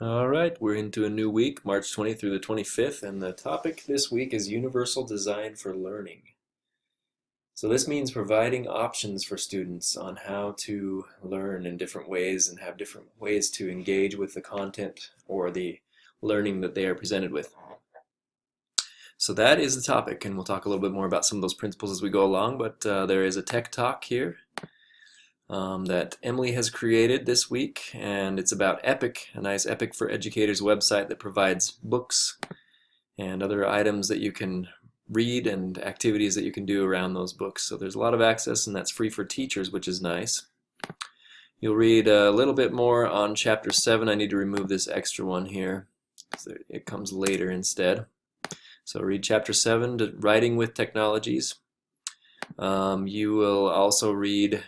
All right, we're into a new week, March 20th through the 25th, and the topic this week is Universal Design for Learning. So this means providing options for students on how to learn in different ways and have different ways to engage with the content or the learning that they are presented with. So that is the topic, and we'll talk a little bit more about some of those principles as we go along, but there is a tech talk here that Emily has created this week, and it's about Epic, a nice Epic for Educators website that provides books and other items that you can read and activities that you can do around those books. So there's a lot of access, and that's free for teachers, which is nice. You'll read a little bit more on Chapter 7. I need to remove this extra one here, so it comes later instead. So read Chapter 7, Writing with Technologies. You will also read,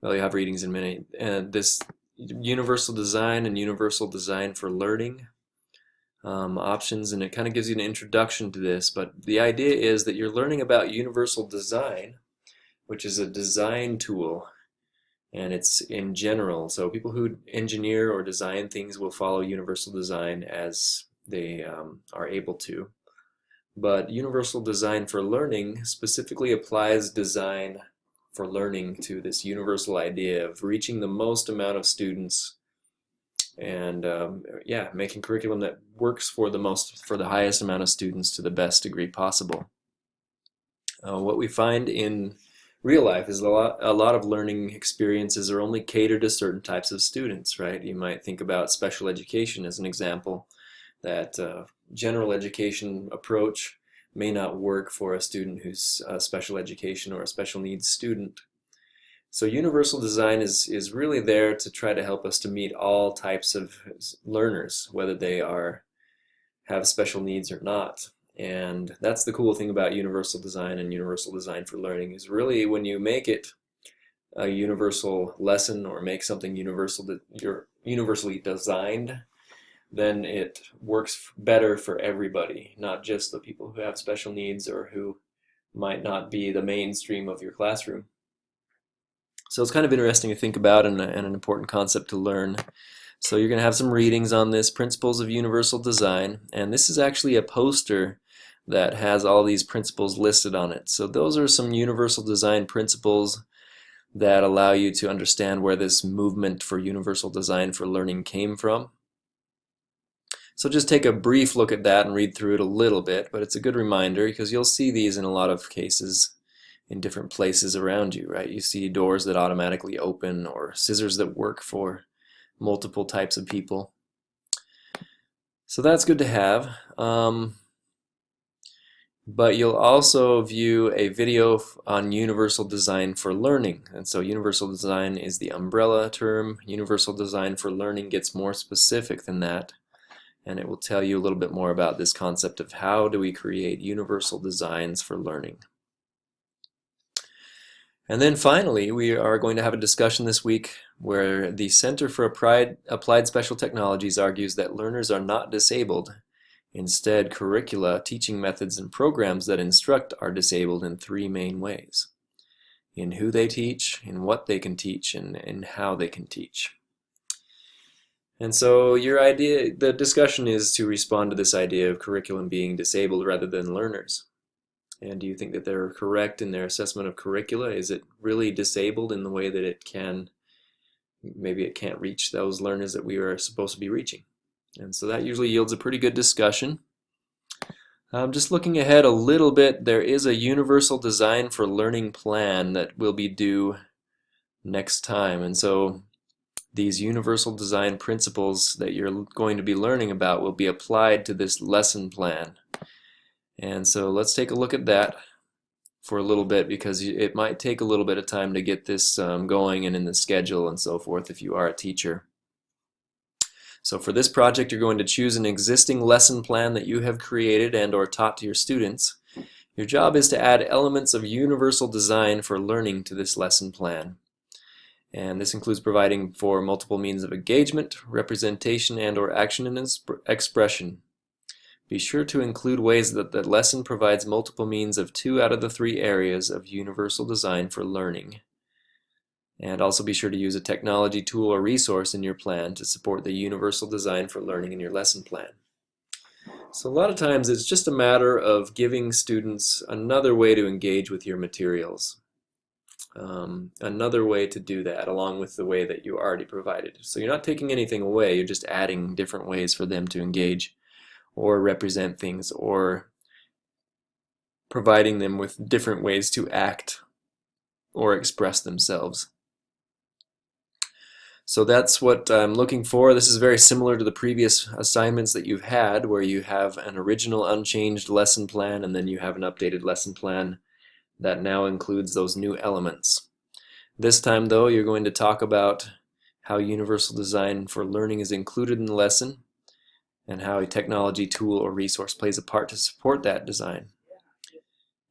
well, you have readings in a minute, this Universal Design and Universal Design for Learning options, and it kind of gives you an introduction to this, but the idea is that you're learning about universal design, which is a design tool, and it's in general. So people who engineer or design things will follow universal design as they are able to. But universal design for learning specifically applies design for learning to this universal idea of reaching the most amount of students and making curriculum that works for the highest amount of students to the best degree possible. What we find in real life is a lot of learning experiences are only catered to certain types of students, right? You might think about special education as an example, that general education approach may not work for a student who's a special education or a special needs student. So universal design is really there to try to help us to meet all types of learners, whether they have special needs or not. And that's the cool thing about universal design and universal design for learning, is really when you make it a universal lesson or make something universal that you're universally designed, then it works better for everybody, not just the people who have special needs or who might not be the mainstream of your classroom. So it's kind of interesting to think about and an important concept to learn. So you're going to have some readings on this, Principles of Universal Design, and this is actually a poster that has all these principles listed on it. So those are some universal design principles that allow you to understand where this movement for universal design for learning came from. So just take a brief look at that and read through it a little bit, but it's a good reminder because you'll see these in a lot of cases in different places around you, right? You see doors that automatically open or scissors that work for multiple types of people. So that's good to have. But you'll also view a video on universal design for learning. And so universal design is the umbrella term. Universal design for learning gets more specific than that. And it will tell you a little bit more about this concept of how do we create universal designs for learning. And then finally, we are going to have a discussion this week where the Center for Applied Special Technologies argues that learners are not disabled. Instead, curricula, teaching methods, and programs that instruct are disabled in three main ways: in who they teach, in what they can teach, and in how they can teach. And so the discussion is to respond to this idea of curriculum being disabled rather than learners. And do you think that they're correct in their assessment of curricula? Is it really disabled in the way that maybe it can't reach those learners that we are supposed to be reaching? And so that usually yields a pretty good discussion. Just looking ahead a little bit, there is a universal design for learning plan that will be due next time. And so these universal design principles that you're going to be learning about will be applied to this lesson plan. And so let's take a look at that for a little bit, because it might take a little bit of time to get this going and in the schedule and so forth if you are a teacher. So for this project, you're going to choose an existing lesson plan that you have created and or taught to your students. Your job is to add elements of universal design for learning to this lesson plan. And this includes providing for multiple means of engagement, representation, and or action and expression. Be sure to include ways that the lesson provides multiple means of 2 out of the 3 areas of universal design for learning. And also be sure to use a technology tool or resource in your plan to support the universal design for learning in your lesson plan. So a lot of times it's just a matter of giving students another way to engage with your materials. Another way to do that along with the way that you already provided. So you're not taking anything away, you're just adding different ways for them to engage or represent things, or providing them with different ways to act or express themselves. So that's what I'm looking for. This is very similar to the previous assignments that you've had, where you have an original unchanged lesson plan and then you have an updated lesson plan that now includes those new elements. This time though, you're going to talk about how universal design for learning is included in the lesson and how a technology tool or resource plays a part to support that design.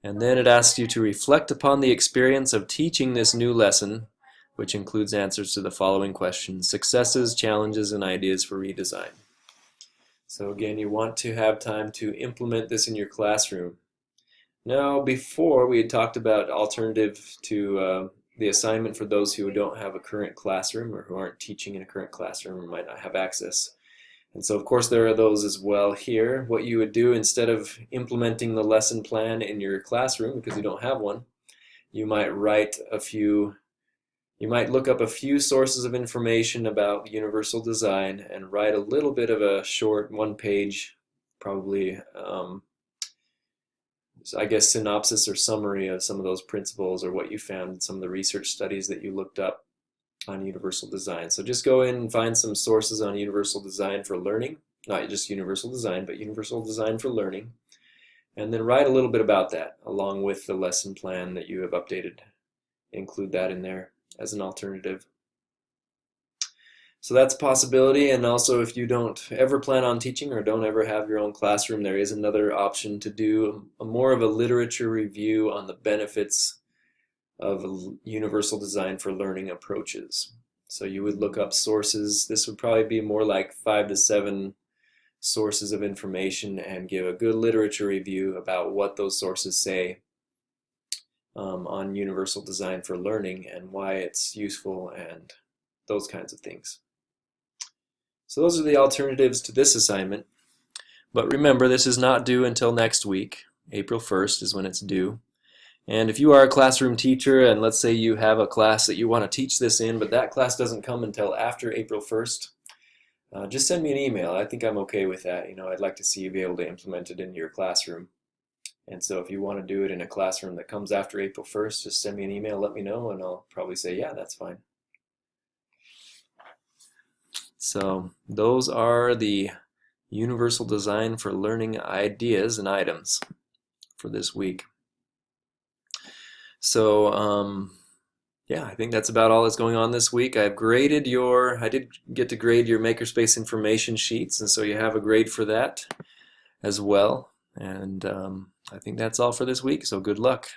And then it asks you to reflect upon the experience of teaching this new lesson, which includes answers to the following questions: successes, challenges, and ideas for redesign. So again, you want to have time to implement this in your classroom. Now, before we had talked about alternative to the assignment for those who don't have a current classroom or who aren't teaching in a current classroom or might not have access. And so of course there are those as well here. What you would do instead of implementing the lesson plan in your classroom, because you don't have one, you might look up a few sources of information about universal design and write a little bit of a short one-page, probably I guess synopsis or summary of some of those principles or what you found in some of the research studies that you looked up on universal design. So just go in and find some sources on universal design for learning, not just universal design, but universal design for learning, and then write a little bit about that along with the lesson plan that you have updated. Include that in there as an alternative. So that's a possibility. And also, if you don't ever plan on teaching or don't ever have your own classroom, there is another option to do more of a literature review on the benefits of universal design for learning approaches. So you would look up sources. This would probably be more like 5 to 7 sources of information, and give a good literature review about what those sources say on universal design for learning and why it's useful and those kinds of things. So those are the alternatives to this assignment. But remember, this is not due until next week. April 1st is when it's due. And if you are a classroom teacher and let's say you have a class that you want to teach this in, but that class doesn't come until after April 1st, just send me an email. I think I'm okay with that. I'd like to see you be able to implement it in your classroom. And so if you want to do it in a classroom that comes after April 1st, just send me an email, let me know, and I'll probably say, yeah, that's fine. So those are the universal design for learning ideas and items for this week. So yeah, I think that's about all that's going on this week. I did get to grade your Makerspace information sheets, and so you have a grade for that as well. And I think that's all for this week, so good luck.